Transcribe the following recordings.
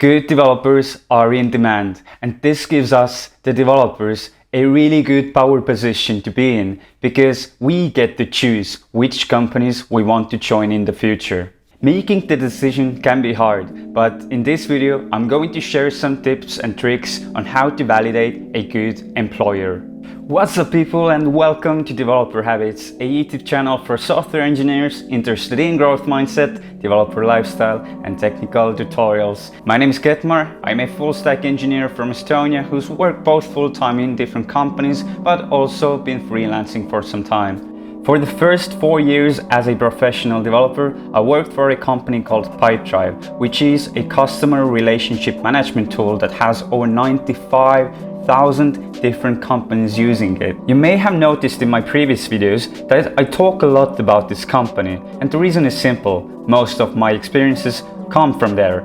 Good developers are in demand, and this gives us, the developers, a really good power position to be in because we get to choose which companies we want to join in the future. Making the decision can be hard, but in this video I'm going to share some tips and tricks on how to validate a good employer. What's up people, and welcome to Developer Habits, a YouTube channel for software engineers interested in growth mindset, developer lifestyle and technical tutorials. My name is Ketmar. I'm a full stack engineer from Estonia who's worked both full-time in different companies but also been freelancing for some time. For the first 4 years as a professional developer, I worked for a company called Pipedrive, which is a customer relationship management tool that has over 95,000 different companies using it. You may have noticed in my previous videos that I talk a lot about this company, and the reason is simple. Most of my experiences come from there.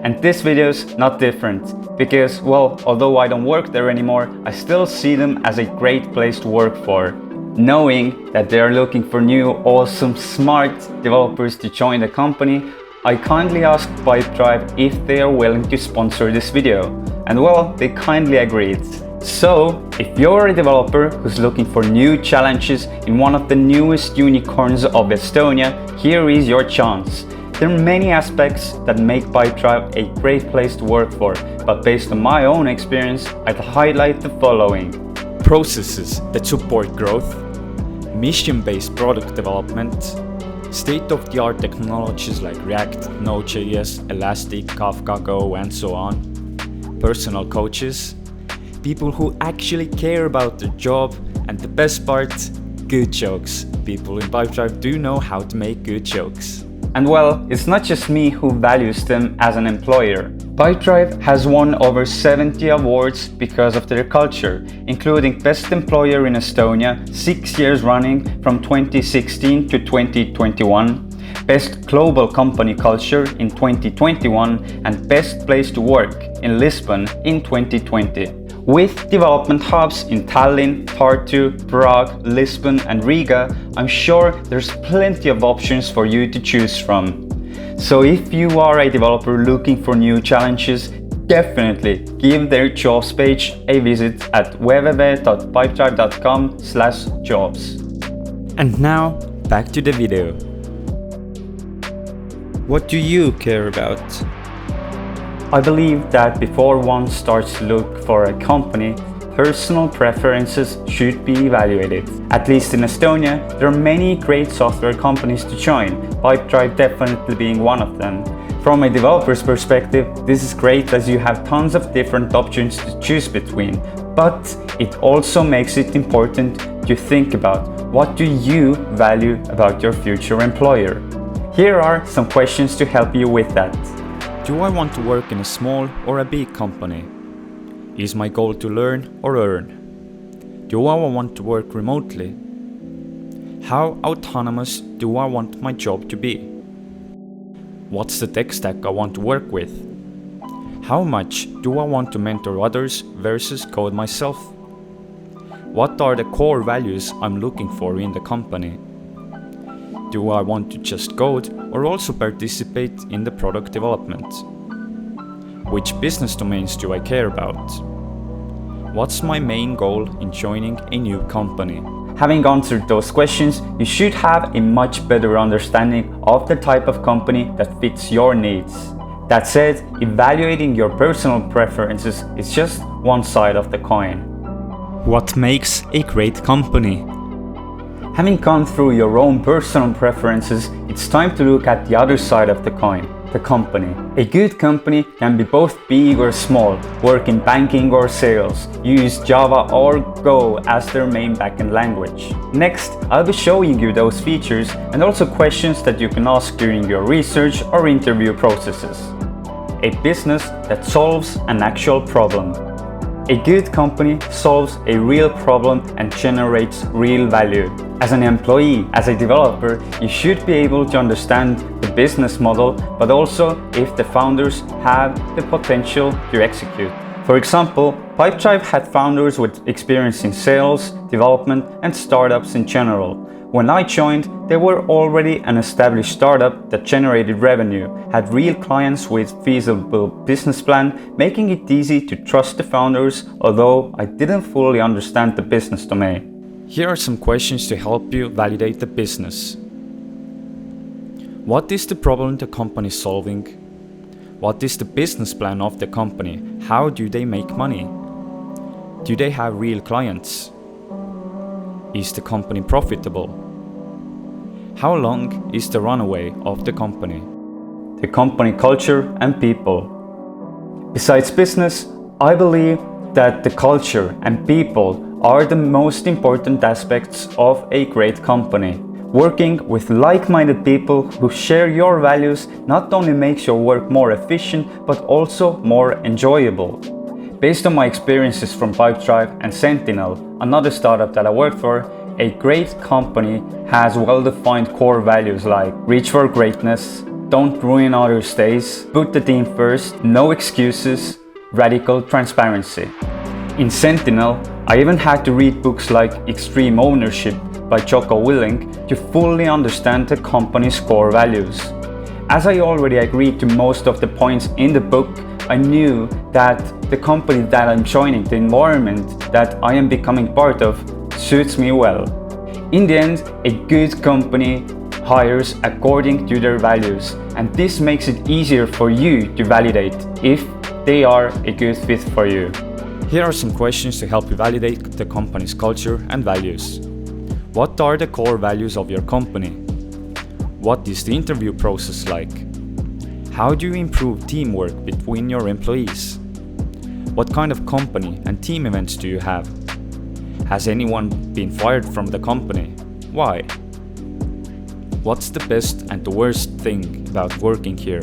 And this video is not different, because, well, although I don't work there anymore, I still see them as a great place to work for. Knowing that they are looking for new, awesome, smart developers to join the company, I kindly asked Pipedrive if they are willing to sponsor this video. And well, they kindly agreed. So, if you're a developer who's looking for new challenges in one of the newest unicorns of Estonia, here is your chance. There are many aspects that make Pipedrive a great place to work for, but based on my own experience, I'd highlight the following. Processes that support growth, mission-based product development, state-of-the-art technologies like React, Node.js, Elastic, Kafka, Go, and so on, personal coaches, people who actually care about their job, and the best part, good jokes. People in Pipedrive do know how to make good jokes. And well, it's not just me who values them as an employer. Pipedrive has won over 70 awards because of their culture, including Best Employer in Estonia 6 years running from 2016 to 2021, Best Global Company Culture in 2021, and Best Place to Work in Lisbon in 2020. With development hubs in Tallinn, Tartu, Prague, Lisbon and Riga, I'm sure there's plenty of options for you to choose from. So if you are a developer looking for new challenges, definitely give their jobs page a visit at www.pipedrive.com/jobs. And now, back to the video. What do you care about? I believe that before one starts to look for a company, personal preferences should be evaluated. At least in Estonia, there are many great software companies to join, Pipedrive definitely being one of them. From a developer's perspective, this is great as you have tons of different options to choose between, but it also makes it important to think about what do you value about your future employer. Here are some questions to help you with that. Do I want to work in a small or a big company? Is my goal to learn or earn? Do I want to work remotely? How autonomous do I want my job to be? What's the tech stack I want to work with? How much do I want to mentor others versus code myself? What are the core values I'm looking for in the company? Do I want to just code or also participate in the product development? Which business domains do I care about? What's my main goal in joining a new company? Having answered those questions, you should have a much better understanding of the type of company that fits your needs. That said, evaluating your personal preferences is just one side of the coin. What makes a great company? Having gone through your own personal preferences, it's time to look at the other side of the coin, the company. A good company can be both big or small, work in banking or sales, use Java or Go as their main backend language. Next, I'll be showing you those features and also questions that you can ask during your research or interview processes. A business that solves an actual problem. A good company solves a real problem and generates real value. As an employee, as a developer, you should be able to understand the business model, but also if the founders have the potential to execute. For example, Pipedrive had founders with experience in sales, development, and startups in general, When I joined, they were already an established startup that generated revenue, had real clients with feasible business plan, making it easy to trust the founders, although I didn't fully understand the business domain. Here are some questions to help you validate the business. What is the problem the company is solving? What is the business plan of the company? How do they make money? Do they have real clients? Is the company profitable? How long is the runway of the company? The company culture and people. Besides business, I believe that the culture and people are the most important aspects of a great company. Working with like-minded people who share your values not only makes your work more efficient, but also more enjoyable. Based on my experiences from Pipedrive and Sentinel, another startup that I worked for, a great company has well-defined core values like reach for greatness, don't ruin others' days, put the team first, no excuses, radical transparency. In Sentinel, I even had to read books like Extreme Ownership by Jocko Willink to fully understand the company's core values. As I already agreed to most of the points in the book, I knew that the company that I'm joining, the environment that I am becoming part of, suits me well. In the end, a good company hires according to their values, and this makes it easier for you to validate if they are a good fit for you. Here are some questions to help you validate the company's culture and values. What are the core values of your company? What is the interview process like? How do you improve teamwork between your employees? What kind of company and team events do you have? Has anyone been fired from the company? Why? What's the best and the worst thing about working here?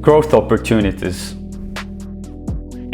Growth opportunities.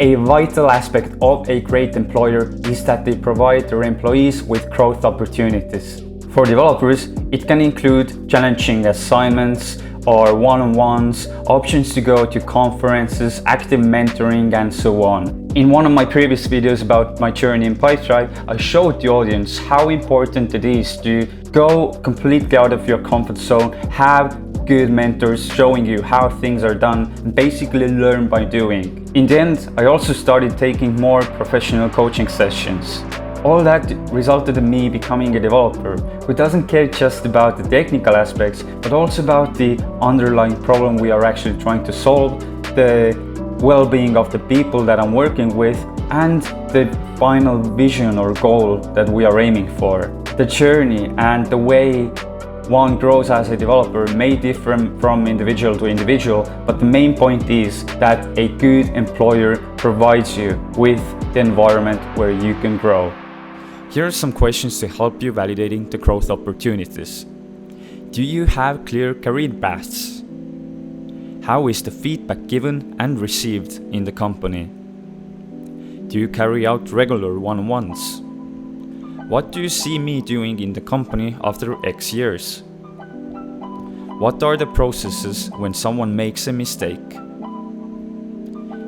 A vital aspect of a great employer is that they provide their employees with growth opportunities. For developers, it can include challenging assignments or one-on-ones, options to go to conferences, active mentoring, and so on. In one of my previous videos about my journey in Pipedrive, I showed the audience how important it is to go completely out of your comfort zone, have good mentors showing you how things are done, and basically learn by doing. In the end, I also started taking more professional coaching sessions. All that resulted in me becoming a developer who doesn't care just about the technical aspects, but also about the underlying problem we are actually trying to solve, the well-being of the people that I'm working with, and the final vision or goal that we are aiming for. The journey and the way one grows as a developer may differ from individual to individual, but the main point is that a good employer provides you with the environment where you can grow. Here are some questions to help you validating the growth opportunities. Do you have clear career paths? How is the feedback given and received in the company? Do you carry out regular one-on-ones? What do you see me doing in the company after X years? What are the processes when someone makes a mistake?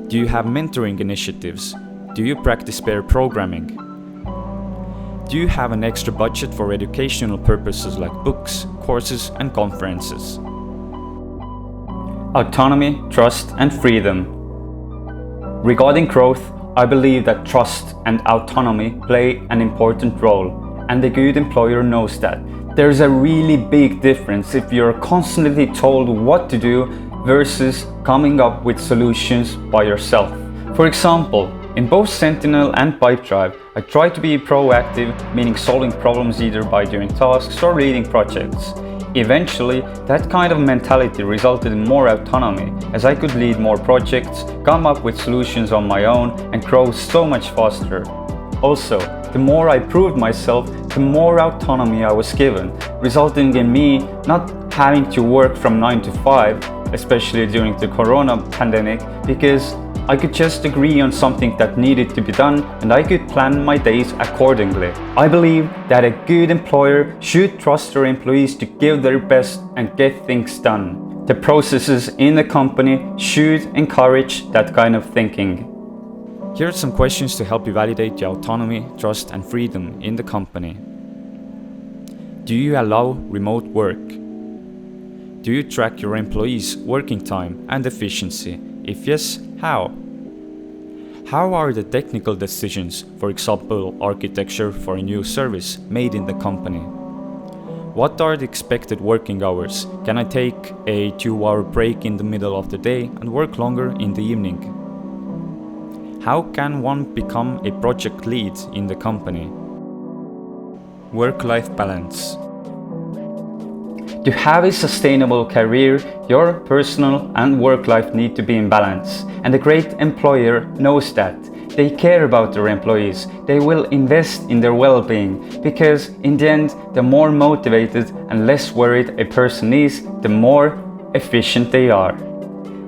Do you have mentoring initiatives? Do you practice pair programming? Do you have an extra budget for educational purposes like books, courses, and conferences? Autonomy, trust, and freedom. Regarding growth, I believe that trust and autonomy play an important role, and the good employer knows that. There's a really big difference if you're constantly told what to do versus coming up with solutions by yourself. For example, in both Sentinel and Pipedrive, I try to be proactive, meaning solving problems either by doing tasks or leading projects. Eventually, that kind of mentality resulted in more autonomy, as I could lead more projects, come up with solutions on my own, and grow so much faster. Also, the more I proved myself, the more autonomy I was given, resulting in me not having to work from 9 to 5, especially during the Corona pandemic, because I could just agree on something that needed to be done and I could plan my days accordingly. I believe that a good employer should trust their employees to give their best and get things done. The processes in the company should encourage that kind of thinking. Here are some questions to help you validate your autonomy, trust, and freedom in the company. Do you allow remote work? Do you track your employees' working time and efficiency? If yes, how? How are the technical decisions, for example, architecture for a new service, made in the company? What are the expected working hours? Can I take a 2-hour break in the middle of the day and work longer in the evening? How can one become a project lead in the company? Work-life balance. To have a sustainable career, your personal and work life need to be in balance. And a great employer knows that. They care about their employees. They will invest in their well-being because in the end, the more motivated and less worried a person is, the more efficient they are.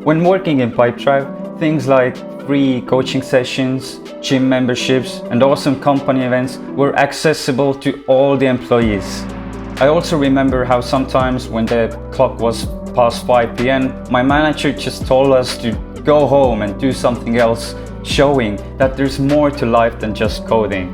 When working in Pipedrive, things like free coaching sessions, gym memberships, and awesome company events were accessible to all the employees. I also remember how sometimes when the clock was past 5 p.m, my manager just told us to go home and do something else, showing that there's more to life than just coding.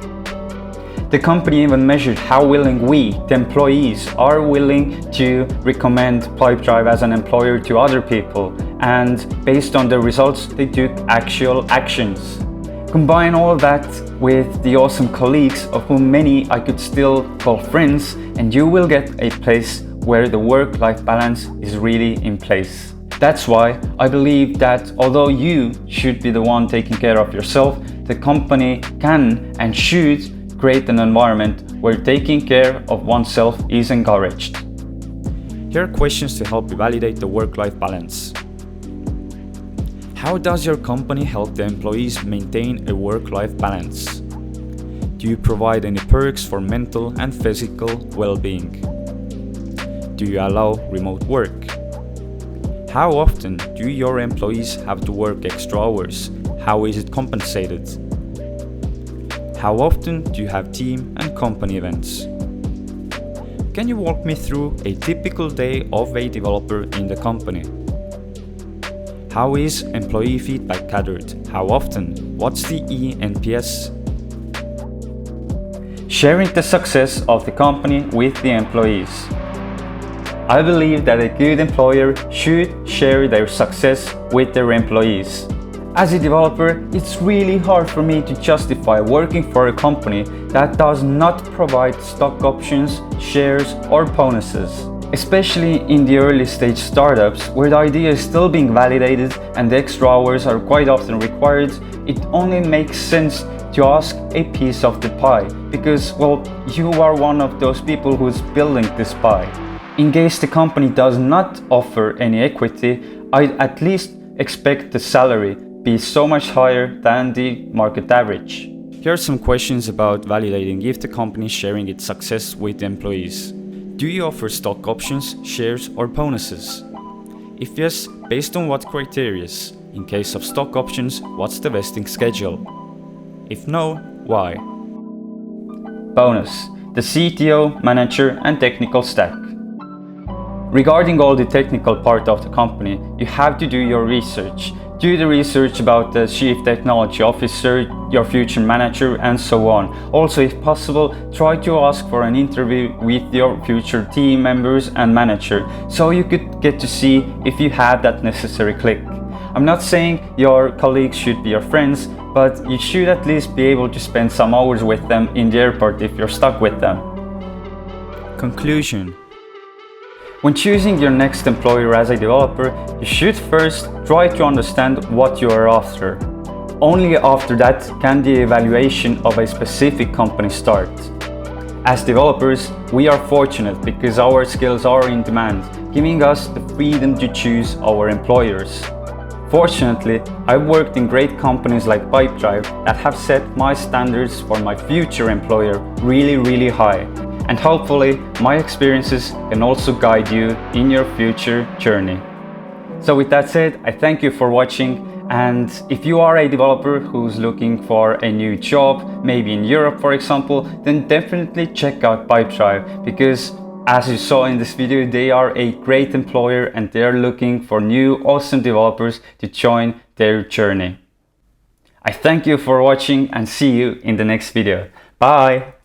The company even measured how willing we, the employees, are willing to recommend Pipedrive as an employer to other people, and based on the results, they took actual actions. Combine all that with the awesome colleagues, of whom many I could still call friends, and you will get a place where the work-life balance is really in place. That's why I believe that although you should be the one taking care of yourself, the company can and should create an environment where taking care of oneself is encouraged. Here are questions to help you validate the work-life balance. How does your company help the employees maintain a work-life balance? Do you provide any perks for mental and physical well-being? Do you allow remote work? How often do your employees have to work extra hours? How is it compensated? How often do you have team and company events? Can you walk me through a typical day of a developer in the company? How is employee feedback gathered? How often? What's the eNPS? Sharing the success of the company with the employees. I believe that a good employer should share their success with their employees. As a developer, it's really hard for me to justify working for a company that does not provide stock options, shares, or bonuses. Especially in the early stage startups, where the idea is still being validated and the extra hours are quite often required, it only makes sense to ask a piece of the pie, because, well, you are one of those people who's building this pie. In case the company does not offer any equity, I'd at least expect the salary be so much higher than the market average. Here are some questions about validating if the company is sharing its success with the employees. Do you offer stock options, shares, or bonuses? If yes, based on what criteria? In case of stock options, what's the vesting schedule? If no, why? Bonus: the CTO, manager, and technical stack. Regarding all the technical part of the company, you have to do your research. Do the research about the chief technology officer, your future manager, and so on. Also, if possible, try to ask for an interview with your future team members and manager, so you could get to see if you have that necessary click. I'm not saying your colleagues should be your friends, but you should at least be able to spend some hours with them in the airport if you're stuck with them. Conclusion. When choosing your next employer as a developer, you should first try to understand what you are after. Only after that can the evaluation of a specific company start. As developers, we are fortunate because our skills are in demand, giving us the freedom to choose our employers. Fortunately, I've worked in great companies like Pipedrive that have set my standards for my future employer really high. And hopefully, my experiences can also guide you in your future journey. So with that said, I thank you for watching. And if you are a developer who's looking for a new job, maybe in Europe for example, then definitely check out Pipedrive, because as you saw in this video, they are a great employer and they are looking for new awesome developers to join their journey. I thank you for watching and see you in the next video. Bye!